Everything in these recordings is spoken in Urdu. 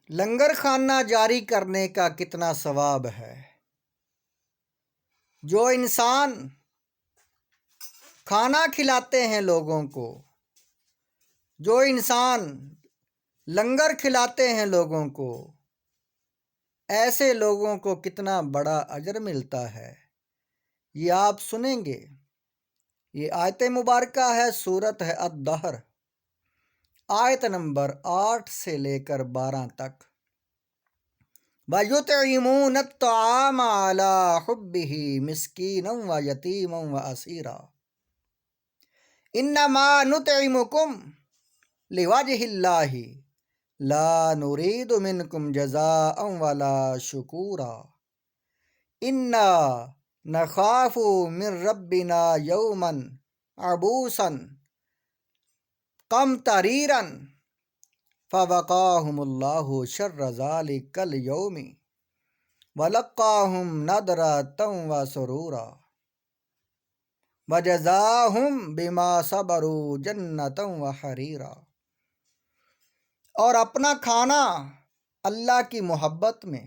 لنگر خانہ جاری کرنے کا کتنا ثواب ہے۔ جو انسان کھانا کھلاتے ہیں لوگوں کو، جو انسان لنگر کھلاتے ہیں لوگوں کو، ایسے لوگوں کو کتنا بڑا اجر ملتا ہے، یہ آپ سنیں گے۔ یہ آیت مبارکہ ہے، سورت ہے الدہر، آیت نمبر 8 سے لے کر 12 تک۔ وَيُطْعِمُونَ الطَّعَامَ عَلَىٰ حُبِّهِ مِسْكِينًا وَيَتِيمًا وَأَسِيرًا إِنَّمَا نُطْعِمُكُمْ لِوَجْهِ اللَّهِ لَا نُرِيدُ مِنْكُمْ جَزَاءً وَلَا شُكُورًا إِنَّا نَخَافُ مِنْ رَبِّنَا يَوْمًا عَبُوسًا قَمْطَرِيرًا فَوَقَاهُمُ اللَّهُ شَرَّ ذَلِكَ الْيَوْمِ وَلَقَّاهُمْ نَضْرَةً وَسُرُورًا وَجَزَاهُمْ بِمَا صَبَرُوا جَنَّةً وَحَرِيرًا۔ اور اپنا کھانا اللہ کی محبت میں،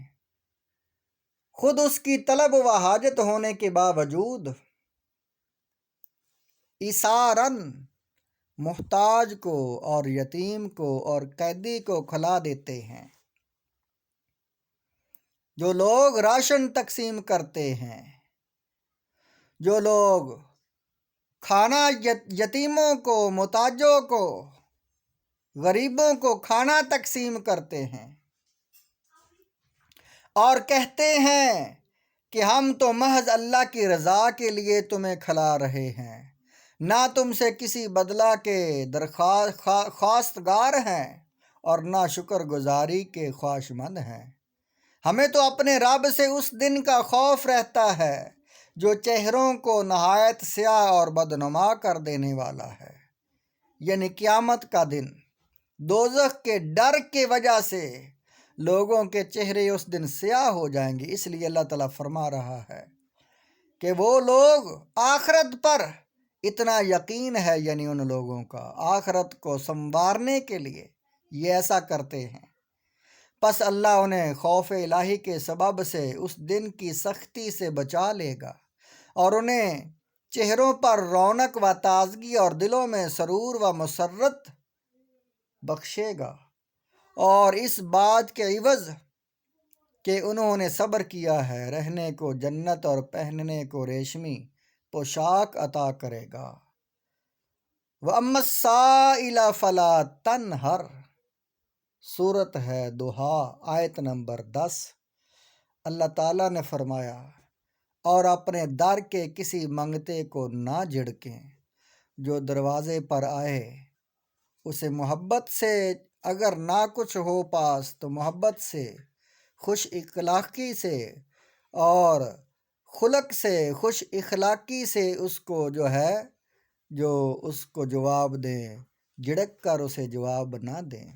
خود اس کی طلب و حاجت ہونے کے باوجود، ایثاراً محتاج کو اور یتیم کو اور قیدی کو کھلا دیتے ہیں۔ جو لوگ راشن تقسیم کرتے ہیں، جو لوگ کھانا یتیموں کو، محتاجوں کو، غریبوں کو کھانا تقسیم کرتے ہیں اور کہتے ہیں کہ ہم تو محض اللہ کی رضا کے لیے تمہیں کھلا رہے ہیں، نہ تم سے کسی بدلہ کے خواستگار ہیں اور نہ شکر گزاری کے خواہشمند ہیں۔ ہمیں تو اپنے رب سے اس دن کا خوف رہتا ہے جو چہروں کو نہایت سیاہ اور بدنما کر دینے والا ہے، یعنی قیامت کا دن۔ دوزخ کے ڈر کی وجہ سے لوگوں کے چہرے اس دن سیاہ ہو جائیں گے۔ اس لیے اللہ تعالیٰ فرما رہا ہے کہ وہ لوگ آخرت پر اتنا یقین ہے، یعنی ان لوگوں کا آخرت کو سنوارنے کے لیے یہ ایسا کرتے ہیں، پس اللہ انہیں خوف الہی کے سبب سے اس دن کی سختی سے بچا لے گا اور انہیں چہروں پر رونق و تازگی اور دلوں میں سرور و مسرت بخشے گا، اور اس بات کے عوض کہ انہوں نے صبر کیا ہے، رہنے کو جنت اور پہننے کو ریشمی پوشاک عطا کرے گا۔ وَأَمَّا السَّائِلَ فَلَا تَنْهَرْ، سورت ہے دوحہ، آیت نمبر 10۔ اللہ تعالیٰ نے فرمایا، اور اپنے در کے کسی منگتے کو نہ جھڑکیں، جو دروازے پر آئے اسے محبت سے، اگر نہ کچھ ہو پاس تو محبت سے، خوش اخلاقی سے اور خلق سے، خوش اخلاقی سے اس کو جو اس کو جواب دیں، جھڑک کر اسے جواب نہ دیں۔